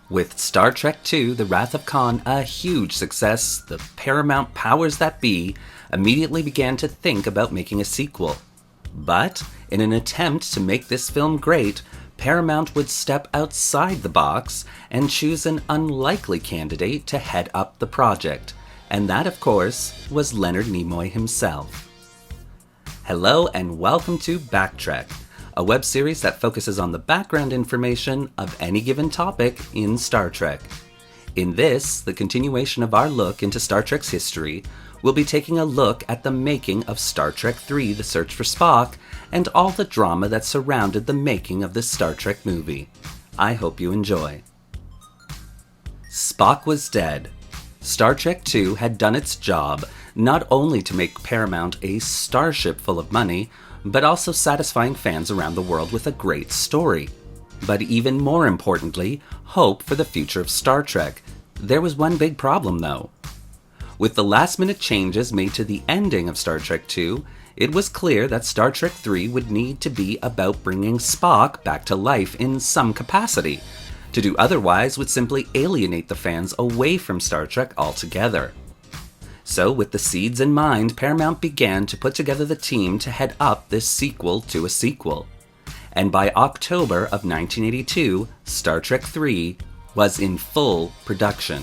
With Star Trek II The Wrath of Khan a huge success, the Paramount powers that be immediately began to think about making a sequel. But, in an attempt to make this film great, Paramount would step outside the box and choose an unlikely candidate to head up the project. And that, of course, was Leonard Nimoy himself. Hello and welcome to Backtrack, a web series that focuses on the background information of any given topic in Star Trek. In this, the continuation of our look into Star Trek's history, we'll be taking a look at the making of Star Trek III: The Search for Spock and all the drama that surrounded the making of this Star Trek movie. I hope you enjoy. Spock was dead. Star Trek II had done its job, not only to make Paramount a starship full of money, but also satisfying fans around the world with a great story. But even more importantly, hope for the future of Star Trek. There was one big problem though. With the last-minute changes made to the ending of Star Trek II, it was clear that Star Trek III would need to be about bringing Spock back to life in some capacity. To do otherwise would simply alienate the fans away from Star Trek altogether. So, with the seeds in mind, Paramount began to put together the team to head up this sequel to a sequel. And by October of 1982, Star Trek III was in full production.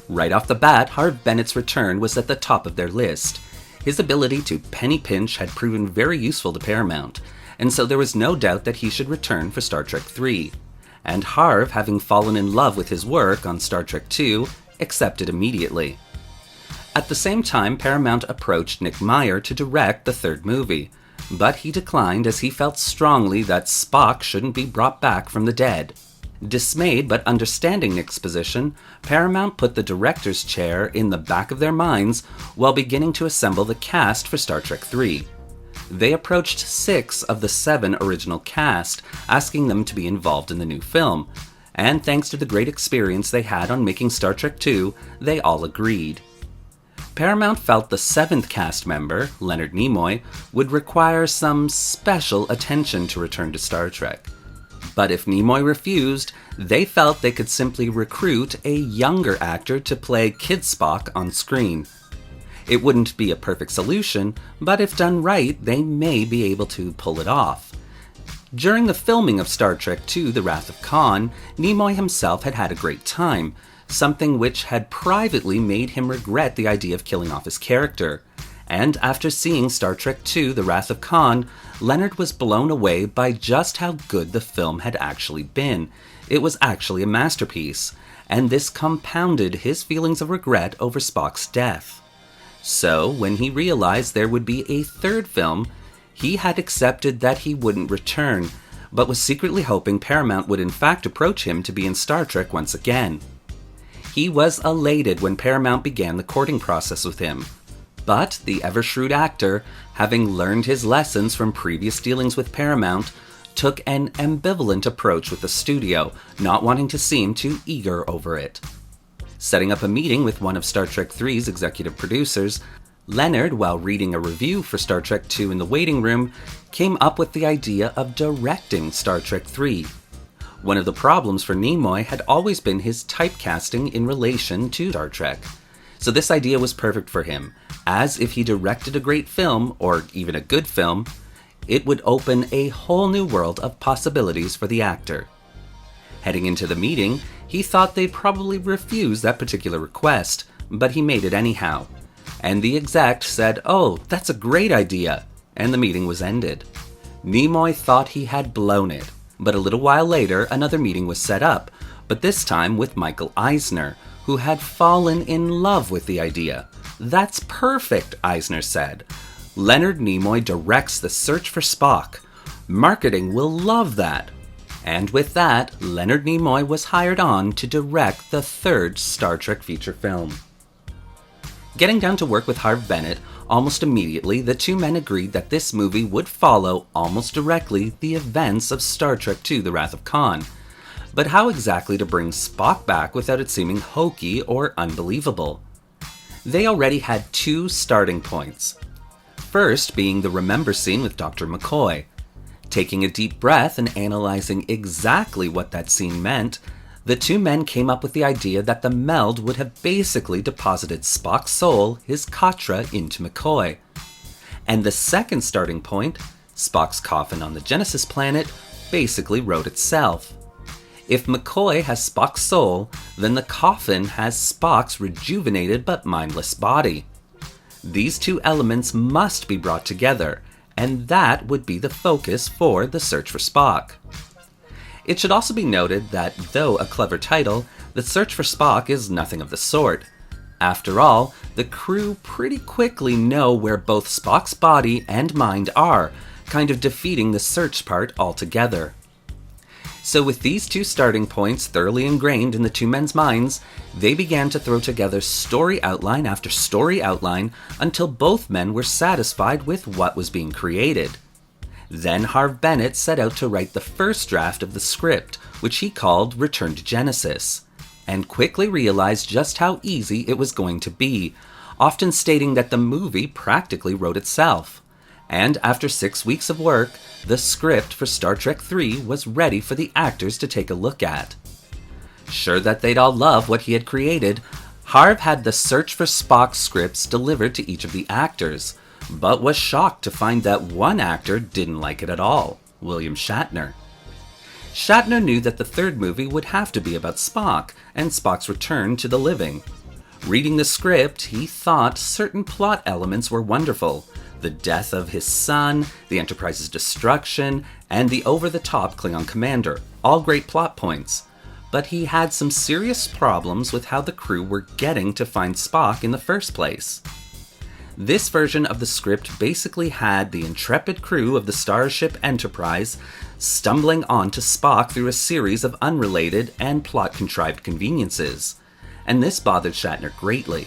Right off the bat, Harve Bennett's return was at the top of their list. His ability to penny pinch had proven very useful to Paramount, and so there was no doubt that he should return for Star Trek III. And Harve, having fallen in love with his work on Star Trek II, accepted immediately. At the same time, Paramount approached Nick Meyer to direct the third movie, but he declined as he felt strongly that Spock shouldn't be brought back from the dead. Dismayed but understanding Nick's position, Paramount put the director's chair in the back of their minds while beginning to assemble the cast for Star Trek III. They approached 6 of the 7 original cast, asking them to be involved in the new film, and thanks to the great experience they had on making Star Trek II, they all agreed. Paramount felt the 7th cast member, Leonard Nimoy, would require some special attention to return to Star Trek. But if Nimoy refused, they felt they could simply recruit a younger actor to play Kid Spock on screen. It wouldn't be a perfect solution, but if done right, they may be able to pull it off. During the filming of Star Trek II: The Wrath of Khan, Nimoy himself had a great time, something which had privately made him regret the idea of killing off his character. And after seeing Star Trek II: The Wrath of Khan, Leonard was blown away by just how good the film had actually been. It was actually a masterpiece, and this compounded his feelings of regret over Spock's death. So, when he realized there would be a third film, he had accepted that he wouldn't return, but was secretly hoping Paramount would in fact approach him to be in Star Trek once again. He was elated when Paramount began the courting process with him. But the ever-shrewd actor, having learned his lessons from previous dealings with Paramount, took an ambivalent approach with the studio, not wanting to seem too eager over it. Setting up a meeting with one of Star Trek III's executive producers, Leonard, while reading a review for Star Trek II in the waiting room, came up with the idea of directing Star Trek III. One of the problems for Nimoy had always been his typecasting in relation to Star Trek. So this idea was perfect for him, as if he directed a great film, or even a good film, it would open a whole new world of possibilities for the actor. Heading into the meeting, he thought they'd probably refuse that particular request, but he made it anyhow. And the exec said, "Oh, that's a great idea," and the meeting was ended. Nimoy thought he had blown it, but a little while later another meeting was set up, but this time with Michael Eisner, who had fallen in love with the idea. "That's perfect," Eisner said. "Leonard Nimoy directs The Search for Spock. Marketing will love that." And with that, Leonard Nimoy was hired on to direct the third Star Trek feature film. Getting down to work with Harve Bennett, almost immediately the two men agreed that this movie would follow almost directly the events of Star Trek II: The Wrath of Khan. But how exactly to bring Spock back without it seeming hokey or unbelievable? They already had 2 starting points. First being the remember scene with Dr. McCoy. Taking a deep breath and analyzing exactly what that scene meant, The two men came up with the idea that the meld would have basically deposited Spock's soul, his Katra, into McCoy. And the second starting point, Spock's coffin on the Genesis planet, basically wrote itself. If McCoy has Spock's soul, then the coffin has Spock's rejuvenated but mindless body. These two elements must be brought together, and that would be the focus for The Search for Spock. It should also be noted that, though a clever title, The Search for Spock is nothing of the sort. After all, the crew pretty quickly know where both Spock's body and mind are, kind of defeating the search part altogether. So with these two starting points thoroughly ingrained in the two men's minds, they began to throw together story outline after story outline until both men were satisfied with what was being created. Then Harve Bennett set out to write the first draft of the script, which he called Return to Genesis, and quickly realized just how easy it was going to be, often stating that the movie practically wrote itself. And after 6 weeks of work, the script for Star Trek III was ready for the actors to take a look at. Sure that they'd all love what he had created, Harve had the Search for Spock scripts delivered to each of the actors, but was shocked to find that one actor didn't like it at all, William Shatner. Shatner knew that the third movie would have to be about Spock and Spock's return to the living. Reading the script, he thought certain plot elements were wonderful. The death of his son, the Enterprise's destruction, and the over-the-top Klingon commander, all great plot points. But he had some serious problems with how the crew were getting to find Spock in the first place. This version of the script basically had the intrepid crew of the Starship Enterprise stumbling onto Spock through a series of unrelated and plot-contrived conveniences. And this bothered Shatner greatly.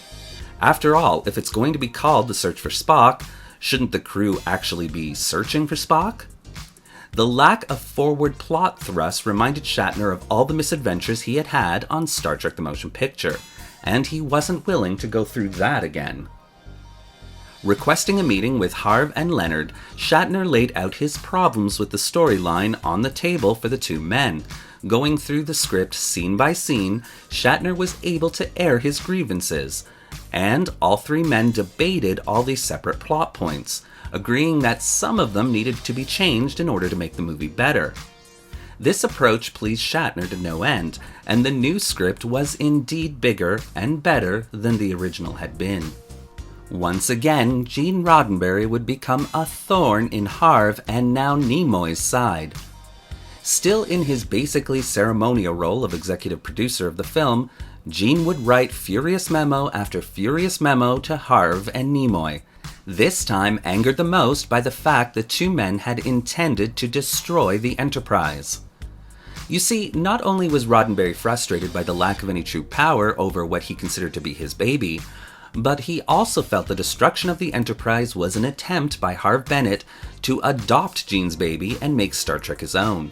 After all, if it's going to be called The Search for Spock, shouldn't the crew actually be searching for Spock? The lack of forward plot thrust reminded Shatner of all the misadventures he had had on Star Trek the Motion Picture, and he wasn't willing to go through that again. Requesting a meeting with Harve and Leonard, Shatner laid out his problems with the storyline on the table for the two men. Going through the script scene by scene, Shatner was able to air his grievances, and all three men debated all these separate plot points, agreeing that some of them needed to be changed in order to make the movie better. This approach pleased Shatner to no end, and the new script was indeed bigger and better than the original had been. Once again, Gene Roddenberry would become a thorn in Harve and now Nimoy's side. Still in his basically ceremonial role of executive producer of the film, Gene would write furious memo after furious memo to Harve and Nimoy, this time angered the most by the fact the two men had intended to destroy the Enterprise. You see, not only was Roddenberry frustrated by the lack of any true power over what he considered to be his baby, but he also felt the destruction of the Enterprise was an attempt by Harve Bennett to adopt Gene's baby and make Star Trek his own.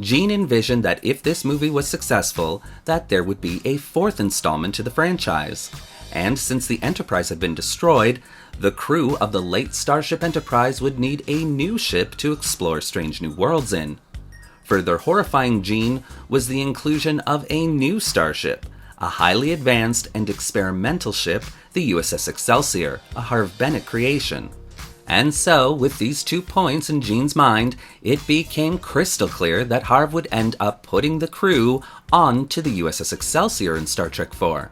Gene envisioned that if this movie was successful, that there would be a fourth installment to the franchise. And since the Enterprise had been destroyed, the crew of the late Starship Enterprise would need a new ship to explore strange new worlds in. Further horrifying Gene was the inclusion of a new starship, a highly advanced and experimental ship, the USS Excelsior, a Harve Bennett creation. And so, with these 2 points in Gene's mind, it became crystal clear that Harve would end up putting the crew onto the USS Excelsior in Star Trek IV,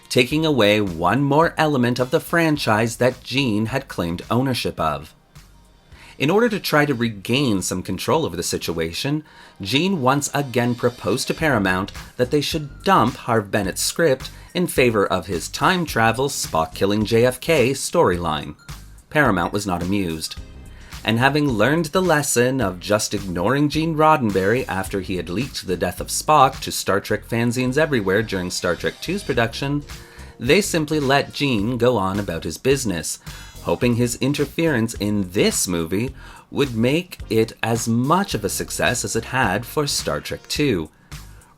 taking away one more element of the franchise that Gene had claimed ownership of. In order to try to regain some control over the situation, Gene once again proposed to Paramount that they should dump Harve Bennett's script in favor of his time travel Spock killing JFK storyline. Paramount was not amused. And having learned the lesson of just ignoring Gene Roddenberry after he had leaked the death of Spock to Star Trek fanzines everywhere during Star Trek II's production, they simply let Gene go on about his business, hoping his interference in this movie would make it as much of a success as it had for Star Trek II.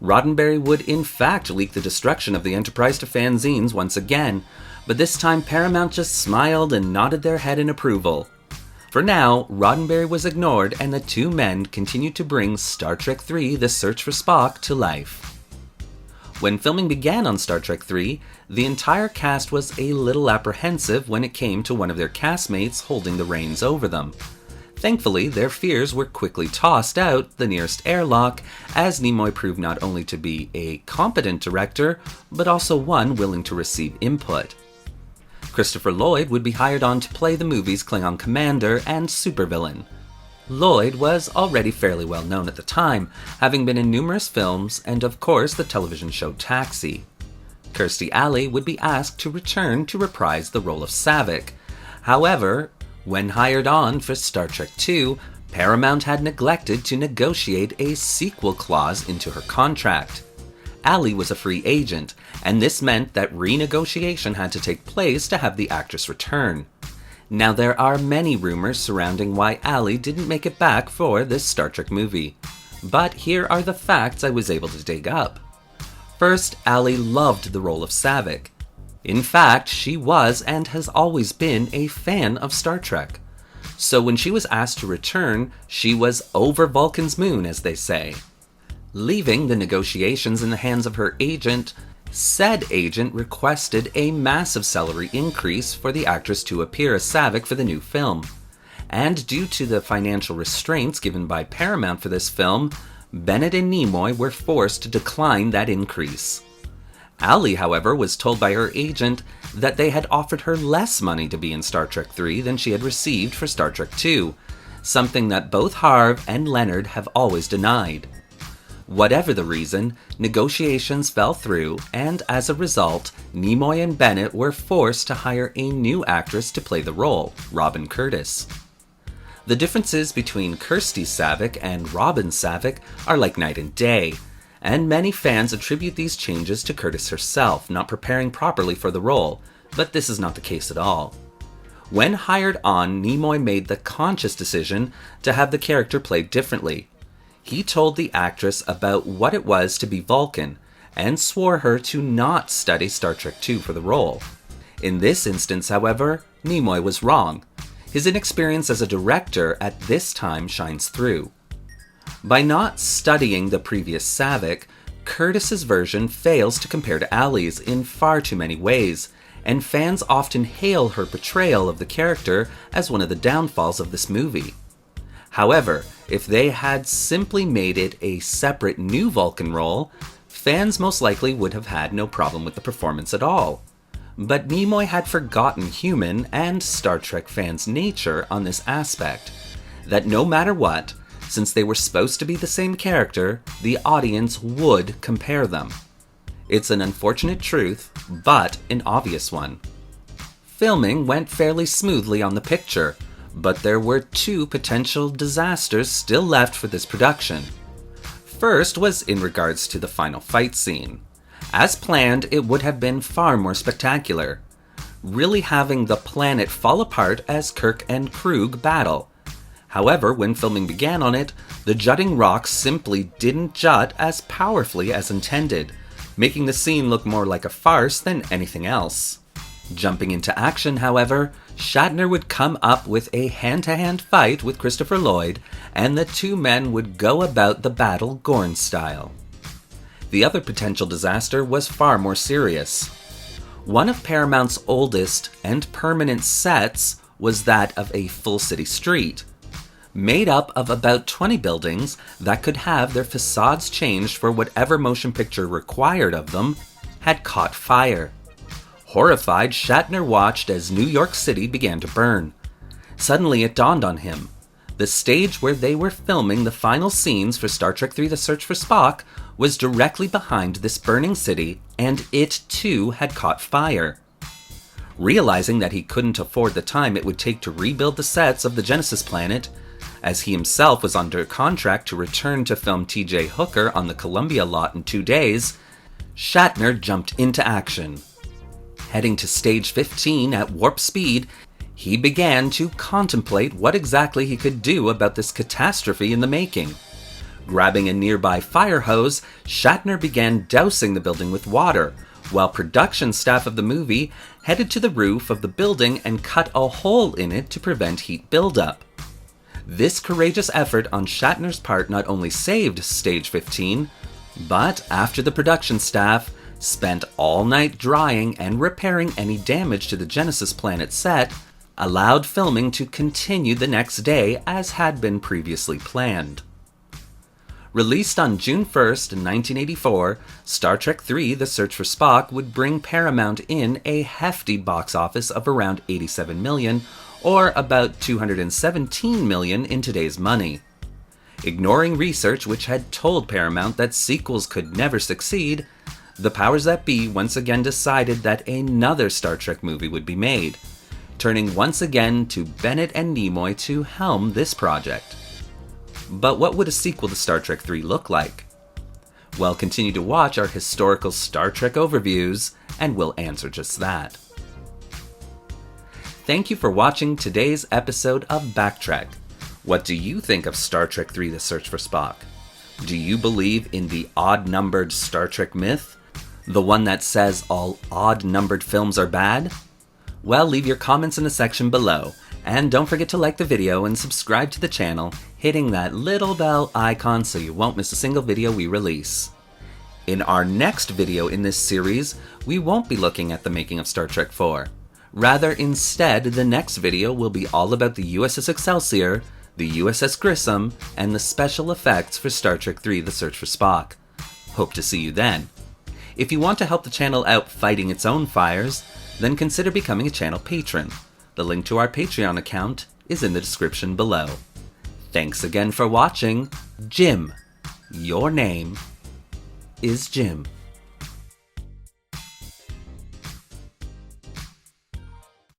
Roddenberry would in fact leak the destruction of the Enterprise to fanzines once again, but this time Paramount just smiled and nodded their head in approval. For now, Roddenberry was ignored and the two men continued to bring Star Trek III: The Search for Spock to life. When filming began on Star Trek III, the entire cast was a little apprehensive when it came to one of their castmates holding the reins over them. Thankfully, their fears were quickly tossed out the nearest airlock, as Nimoy proved not only to be a competent director, but also one willing to receive input. Christopher Lloyd would be hired on to play the movie's Klingon commander and supervillain. Lloyd was already fairly well known at the time, having been in numerous films and of course the television show Taxi. Kirstie Alley would be asked to return to reprise the role of Saavik. However, when hired on for Star Trek II, Paramount had neglected to negotiate a sequel clause into her contract. Alley was a free agent, and this meant that renegotiation had to take place to have the actress return. Now, there are many rumors surrounding why Alley didn't make it back for this Star Trek movie, but here are the facts I was able to dig up. First, Alley loved the role of Saavik. In fact, she was and has always been a fan of Star Trek. So when she was asked to return, she was over Vulcan's moon, as they say. Leaving the negotiations in the hands of her agent, said agent requested a massive salary increase for the actress to appear as Saavik for the new film. And due to the financial restraints given by Paramount for this film, Bennett and Nimoy were forced to decline that increase. Alley, however, was told by her agent that they had offered her less money to be in Star Trek III than she had received for Star Trek II, something that both Harve and Leonard have always denied. Whatever the reason, negotiations fell through, and as a result, Nimoy and Bennett were forced to hire a new actress to play the role, Robin Curtis. The differences between Kirstie Saavik and Robin Saavik are like night and day, and many fans attribute these changes to Curtis herself not preparing properly for the role, but this is not the case at all. When hired on, Nimoy made the conscious decision to have the character played differently. He told the actress about what it was to be Vulcan, and swore her to not study Star Trek II for the role. In this instance, however, Nimoy was wrong. His inexperience as a director at this time shines through. By not studying the previous Saavik, Curtis's version fails to compare to Alley's in far too many ways, and fans often hail her portrayal of the character as one of the downfalls of this movie. However, if they had simply made it a separate new Vulcan role, fans most likely would have had no problem with the performance at all. But Nimoy had forgotten human and Star Trek fans' nature on this aspect, that no matter what, since they were supposed to be the same character, the audience would compare them. It's an unfortunate truth, but an obvious one. Filming went fairly smoothly on the picture, but there were two potential disasters still left for this production. First was in regards to the final fight scene. As planned, it would have been far more spectacular, really having the planet fall apart as Kirk and Krug battle. However, when filming began on it, the jutting rocks simply didn't jut as powerfully as intended, making the scene look more like a farce than anything else. Jumping into action, however, Shatner would come up with a hand-to-hand fight with Christopher Lloyd, and the two men would go about the battle Gorn style. The other potential disaster was far more serious. One of Paramount's oldest and permanent sets was that of a full city street, made up of about 20 buildings that could have their facades changed for whatever motion picture required of them, had caught fire. Horrified, Shatner watched as New York City began to burn. Suddenly it dawned on him. The stage where they were filming the final scenes for Star Trek III: The Search for Spock was directly behind this burning city, and it too had caught fire. Realizing that he couldn't afford the time it would take to rebuild the sets of the Genesis planet, as he himself was under contract to return to film T.J. Hooker on the Columbia lot in 2 days, Shatner jumped into action. Heading to stage 15 at warp speed, he began to contemplate what exactly he could do about this catastrophe in the making. Grabbing a nearby fire hose, Shatner began dousing the building with water, while production staff of the movie headed to the roof of the building and cut a hole in it to prevent heat buildup. This courageous effort on Shatner's part not only saved Stage 15, But after the production staff spent all night drying and repairing any damage to the Genesis planet set, allowed filming to continue the next day as had been previously planned. Released on June 1st, 1984, Star Trek III: The Search for Spock would bring Paramount in a hefty box office of around $87 million, or about $217 million in today's money. Ignoring research which had told Paramount that sequels could never succeed, the powers that be once again decided that another Star Trek movie would be made, turning once again to Bennett and Nimoy to helm this project. But what would a sequel to Star Trek III look like? Well, continue to watch our historical Star Trek overviews, and we'll answer just that. Thank you for watching today's episode of Backtrack. What do you think of Star Trek III: The Search for Spock? Do you believe in the odd-numbered Star Trek myth? The one that says all odd-numbered films are bad? Well, leave your comments in the section below, and don't forget to like the video and subscribe to the channel, hitting that little bell icon so you won't miss a single video we release. In our next video in this series, we won't be looking at the making of Star Trek IV. Rather, instead, the next video will be all about the USS Excelsior, the USS Grissom, and the special effects for Star Trek III: The Search for Spock. Hope to see you then. If you want to help the channel out fighting its own fires, then consider becoming a channel patron. The link to our Patreon account is in the description below. Thanks again for watching. Jim. Your name is Jim.